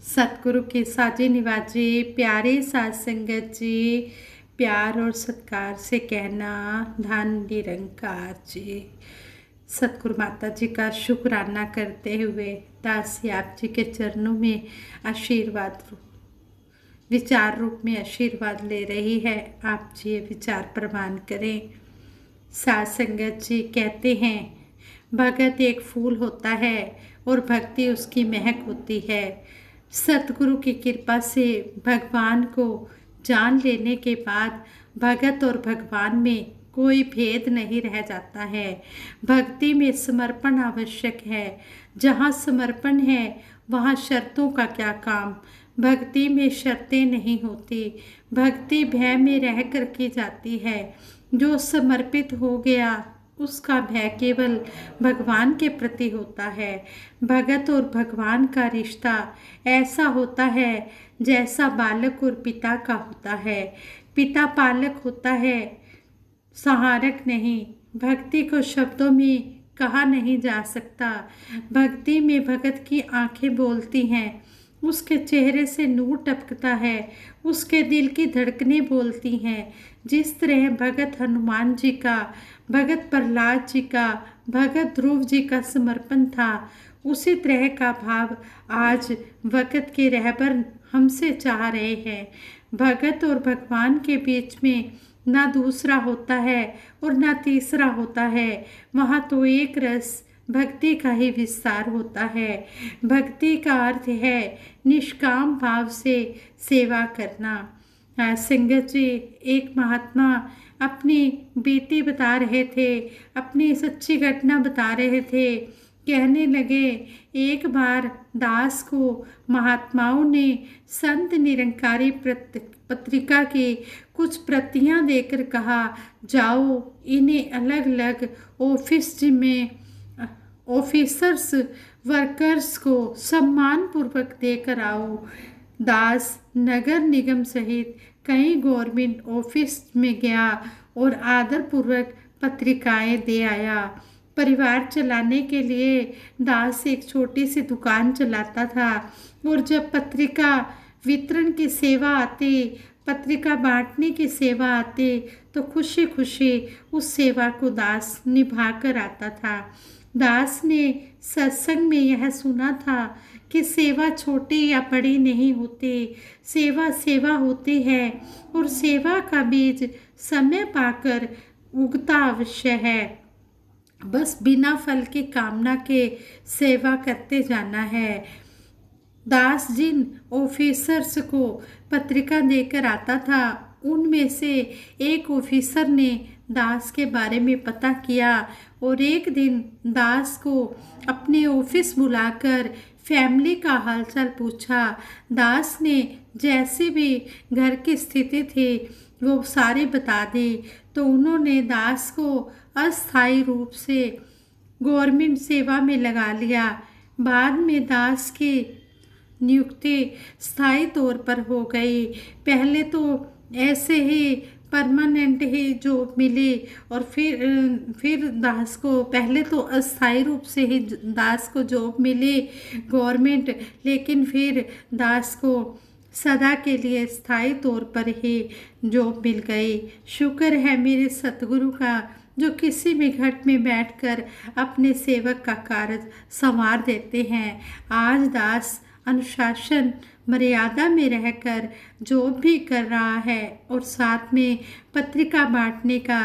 सतगुरु के साजे निवाजे प्यारे साध संगत जी, प्यार और सत्कार से कहना धन निरंकार जी। सतगुरु माता जी का शुक्राना करते हुए दासी आप जी के चरणों में आशीर्वाद विचार रूप में आशीर्वाद ले रही है। आप जी ये विचार प्रमाण करें। साध संगत जी कहते हैं, भगत एक फूल होता है और भक्ति उसकी महक होती है। सतगुरु की कृपा से भगवान को जान लेने के बाद भगत और भगवान में कोई भेद नहीं रह जाता है। भक्ति में समर्पण आवश्यक है। जहाँ समर्पण है वहाँ शर्तों का क्या काम। भक्ति में शर्तें नहीं होती। भक्ति भय में रह कर की जाती है। जो समर्पित हो गया उसका भय केवल भगवान के प्रति होता है। भगत और भगवान का रिश्ता ऐसा होता है जैसा बालक और पिता का होता है। पिता पालक होता है, सहारक नहीं। भक्ति को शब्दों में कहा नहीं जा सकता। भक्ति में भगत की आंखें बोलती हैं, उसके चेहरे से नूर टपकता है, उसके दिल की धड़कनें बोलती हैं। जिस तरह भगत हनुमान जी का, भगत प्रहलाद जी का, भगत ध्रुव जी का समर्पण था, उसी तरह का भाव आज वक़्त के रहबर हमसे चाह रहे हैं। भगत और भगवान के बीच में ना दूसरा होता है और ना तीसरा होता है। वहाँ तो एक रस भक्ति का ही विस्तार होता है। भक्ति का अर्थ है निष्काम भाव से सेवा करना। संगत जी, एक महात्मा अपनी बीती बता रहे थे, अपनी सच्ची घटना बता रहे थे। कहने लगे, एक बार दास को महात्माओं ने संत निरंकारी पत्रिका की कुछ प्रतियां देकर कहा, जाओ इन्हें अलग अलग ऑफिसर्स वर्कर्स को सम्मान पूर्वक देकर आओ। दास नगर निगम सहित कई गवर्नमेंट ऑफिस में गया और आदर पूर्वक पत्रिकाएं दे आया। परिवार चलाने के लिए दास एक छोटी सी दुकान चलाता था और जब पत्रिका वितरण की सेवा आती, पत्रिका बांटने की सेवा आती तो खुशी खुशी उस सेवा को दास निभा कर आता था। दास ने सत्संग में यह सुना था कि सेवा छोटी या बड़ी नहीं होती, सेवा सेवा होती है और सेवा का बीज समय पाकर उगता अवश्य है। बस बिना फल की कामना के सेवा करते जाना है। दास जिन ऑफिसर्स को पत्रिका देकर आता था, उनमें से एक ऑफिसर ने दास के बारे में पता किया और एक दिन दास को अपने ऑफिस बुलाकर फैमिली का हालचाल पूछा। दास ने जैसी भी घर की स्थिति थी वो सारी बता दी तो उन्होंने दास को अस्थायी रूप से गवर्नमेंट सेवा में लगा लिया। बाद में दास की नियुक्ति स्थायी तौर पर हो गई। पहले तो ऐसे ही परमानेंट ही जॉब मिली और फिर दास को पहले तो अस्थायी रूप से ही दास को जॉब मिली गवर्नमेंट, लेकिन फिर दास को सदा के लिए स्थायी तौर पर ही जॉब मिल गई। शुक्र है मेरे सतगुरु का, जो किसी भी घट में बैठकर अपने सेवक का कार्य संवार देते हैं। आज दास अनुशासन मर्यादा में रहकर जो भी कर रहा है और साथ में पत्रिका बांटने का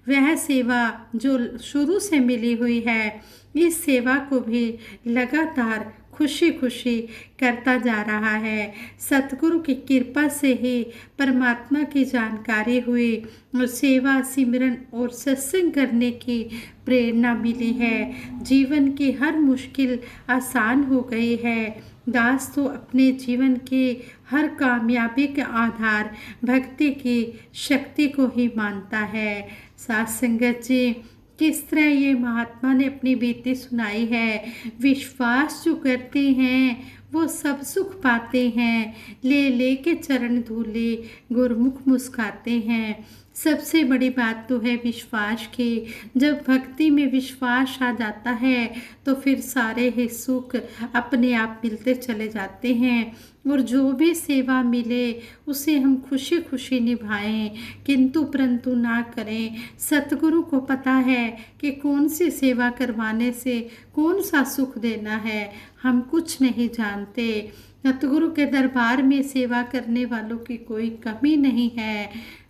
वह सेवा जो शुरू से मिली हुई है, इस सेवा को भी लगातार खुशी खुशी करता जा रहा है। सतगुरु की कृपा से ही परमात्मा की जानकारी हुई और सेवा सिमरन और सत्संग करने की प्रेरणा मिली है। जीवन की हर मुश्किल आसान हो गई है। दास तो अपने जीवन के हर कामयाबी का आधार भक्ति की शक्ति को ही मानता है। साथ संगत जी, किस तरह ये महात्मा ने अपनी बीती सुनाई है। विश्वास जो करते हैं वो सब सुख पाते हैं, ले ले के चरण धूले गुरमुख मुस्काते हैं। सबसे बड़ी बात तो है विश्वास की। जब भक्ति में विश्वास आ जाता है तो फिर सारे ही सुख अपने आप मिलते चले जाते हैं, और जो भी सेवा मिले उसे हम खुशी खुशी निभाएं, किंतु परंतु ना करें। सतगुरु को पता है कि कौन सी सेवा करवाने से कौन सा सुख देना है, हम कुछ नहीं जानते। सतगुरु के दरबार में सेवा करने वालों की कोई कमी नहीं है,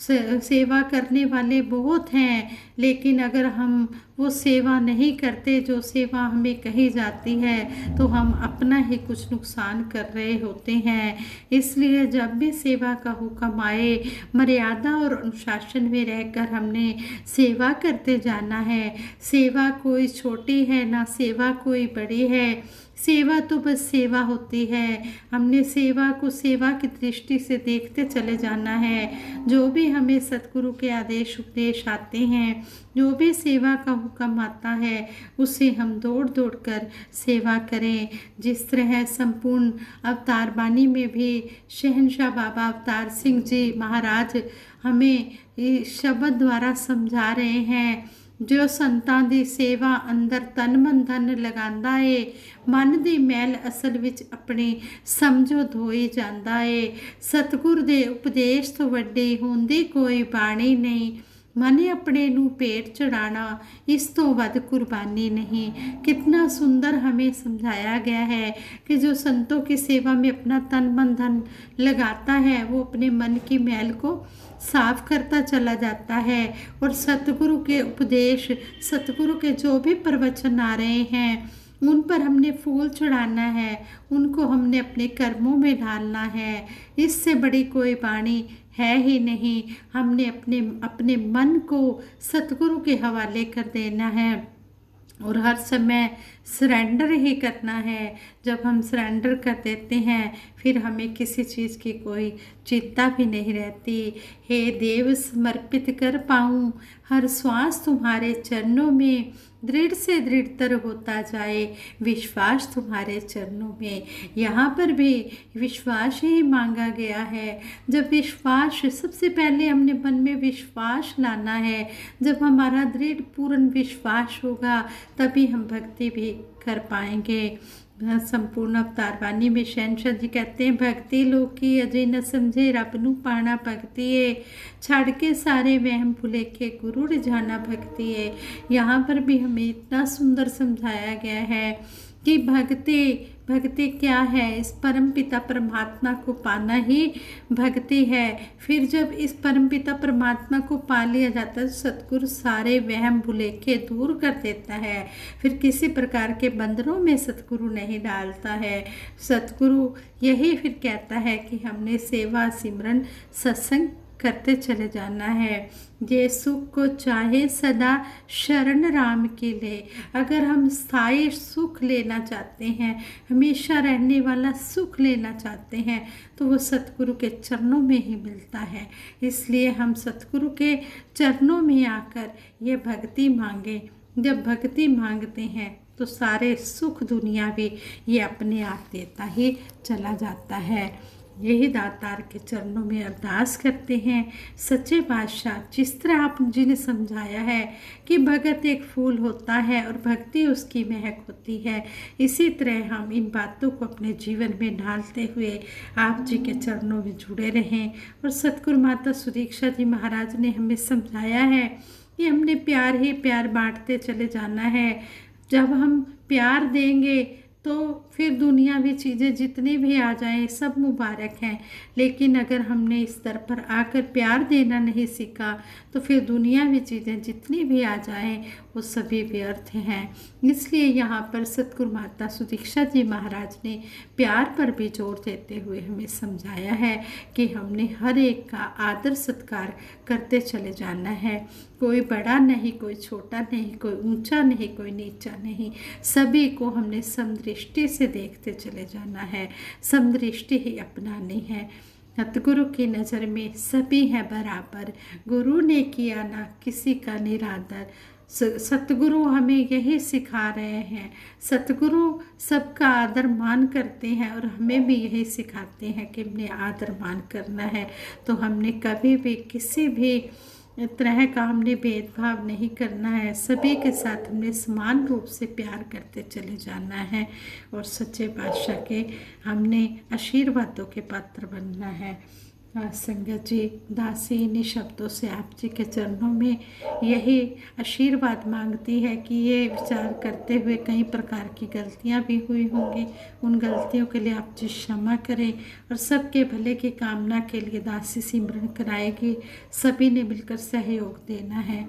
सेवा करने वाले बहुत हैं, लेकिन अगर हम वो सेवा नहीं करते जो सेवा हमें कही जाती है तो हम अपना ही कुछ नुकसान कर रहे होते हैं। इसलिए जब भी सेवा का हुक्म आए, मर्यादा और अनुशासन में रहकर हमने सेवा करते जाना है। सेवा कोई छोटी है ना सेवा कोई बड़ी है, सेवा तो बस सेवा होती है। हमने सेवा को सेवा की दृष्टि से देखते चले जाना है। जो भी हमें सतगुरु के आदेश उपदेश आते हैं, जो भी सेवा का हुक्म आता है, उसे हम दौड़ दौड़ कर सेवा करें। जिस तरह संपूर्ण अवतार बानी में भी शहंशाह बाबा अवतार सिंह जी महाराज हमें इस शब्द द्वारा समझा रहे हैं, जो संतां ਦੀ सेवा अंदर तन मन धन लगांदा ਏ, मन ਦੀ मैल असल ਵਿੱਚ अपनी समझो धोई ਜਾਂਦਾ ਏ। सतगुर ਦੇ उपदेश ਤੋਂ ਵੱਡੀ ਹੁੰਦੀ कोई बाणी नहीं, मन अपने नू पेट चढ़ाना इस तो वध कुर्बानी नहीं। कितना सुंदर हमें समझाया गया है कि जो संतों की सेवा में अपना तन मन धन लगाता है वो अपने मन की मैल को साफ करता चला जाता है। और सतगुरु के उपदेश, सतगुरु के जो भी प्रवचन आ रहे हैं उन पर हमने फूल चढ़ाना है, उनको हमने अपने कर्मों में ढालना है। इससे बड़ी कोई वाणी है ही नहीं। हमने अपने मन को सतगुरु के हवाले कर देना है और हर समय सरेंडर ही करना है। जब हम सरेंडर कर देते हैं फिर हमें किसी चीज़ की कोई चिंता भी नहीं रहती। हे देव समर्पित कर पाऊँ हर श्वास तुम्हारे चरणों में, दृढ़ से दृढ़तर होता जाए विश्वास तुम्हारे चरणों में। यहाँ पर भी विश्वास ही मांगा गया है। जब विश्वास, सबसे पहले हमने मन में विश्वास लाना है। जब हमारा दृढ़ पूर्ण विश्वास होगा तभी हम भक्ति भी कर पाएंगे। संपूर्ण अवतार बानी में शहंशाह जी कहते हैं, भक्ति लोग की अजय न समझे रब नू पाना भक्ति है, छड़ के सारे वहम भुलेखे गुरु रिझाना भक्ति है। यहाँ पर भी हमें इतना सुंदर समझाया गया है कि भक्ति क्या है। इस परमपिता परमात्मा को पाना ही भक्ति है। फिर जब इस परमपिता परमात्मा को पा लिया जाता है तो सतगुरु सारे वहम भुलेखे दूर कर देता है। फिर किसी प्रकार के बंधनों में सतगुरु नहीं डालता है। सतगुरु यही फिर कहता है कि हमने सेवा सिमरन सत्संग करते चले जाना है। ये सुख को चाहे सदा शरण राम की ले। अगर हम स्थायी सुख लेना चाहते हैं, हमेशा रहने वाला सुख लेना चाहते हैं, तो वो सतगुरु के चरणों में ही मिलता है। इसलिए हम सतगुरु के चरणों में आकर ये भक्ति मांगे। जब भक्ति मांगते हैं तो सारे सुख दुनिया भी ये अपने आप देता ही चला जाता है। यही दातार के चरणों में अरदास करते हैं। सच्चे बादशाह, जिस तरह आप जी ने समझाया है कि भगत एक फूल होता है और भक्ति उसकी महक होती है, इसी तरह हम इन बातों को अपने जीवन में ढालते हुए आप जी के चरणों में जुड़े रहें। और सतगुरु माता सुदीक्षा जी महाराज ने हमें समझाया है कि हमने प्यार ही प्यार बांटते चले जाना है। जब हम प्यार देंगे तो फिर दुनियावी चीज़ें जितनी भी आ जाएं सब मुबारक हैं, लेकिन अगर हमने इस दर पर आकर प्यार देना नहीं सीखा तो फिर दुनियावी चीज़ें जितनी भी आ जाएं वो सभी व्यर्थ हैं। इसलिए यहाँ पर सतगुरु माता सुदीक्षा जी महाराज ने प्यार पर भी जोर देते हुए हमें समझाया है कि हमने हर एक का आदर सत्कार करते चले जाना है। कोई बड़ा नहीं, कोई छोटा नहीं, कोई ऊंचा नहीं, कोई नीचा नहीं, सभी को हमने समदृष्टि से देखते चले जाना है। समदृष्टि ही अपनानी है। सतगुरु की नज़र में सभी है बराबर, गुरु ने किया ना किसी का निरादर। सतगुरु हमें यही सिखा रहे हैं। सतगुरु सबका आदर मान करते हैं और हमें भी यही सिखाते हैं कि हमने आदर मान करना है। तो हमने कभी भी किसी भी तरह का हमने भेदभाव नहीं करना है, सभी के साथ हमने समान रूप से प्यार करते चले जाना है और सच्चे पातशाह के हमने आशीर्वादों के पात्र बनना है। संगत जी, दासी इन्हीं शब्दों से आप जी के चरणों में यही आशीर्वाद मांगती है कि ये विचार करते हुए कई प्रकार की गलतियां भी हुई होंगी, उन गलतियों के लिए आप जी क्षमा करें और सबके भले की कामना के लिए दासी सिमरन कराएगी। सभी ने मिलकर सहयोग देना है।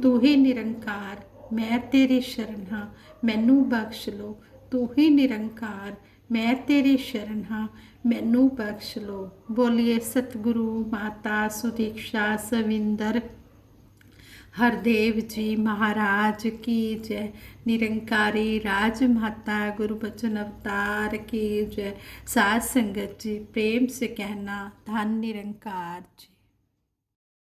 तू ही निरंकार, मैं तेरी शरण हाँ, मैनू बख्श लो। तू ही निरंकार, मैं तेरी शरण हाँ, मैनू बख्श लो। बोलिए सतगुरु माता सुदीक्षा सविंदर हरदेव जी महाराज की जय। निरंकारी राजमाता गुरु बचन अवतार की जय। साथ संगत जी प्रेम से कहना धन निरंकार जी।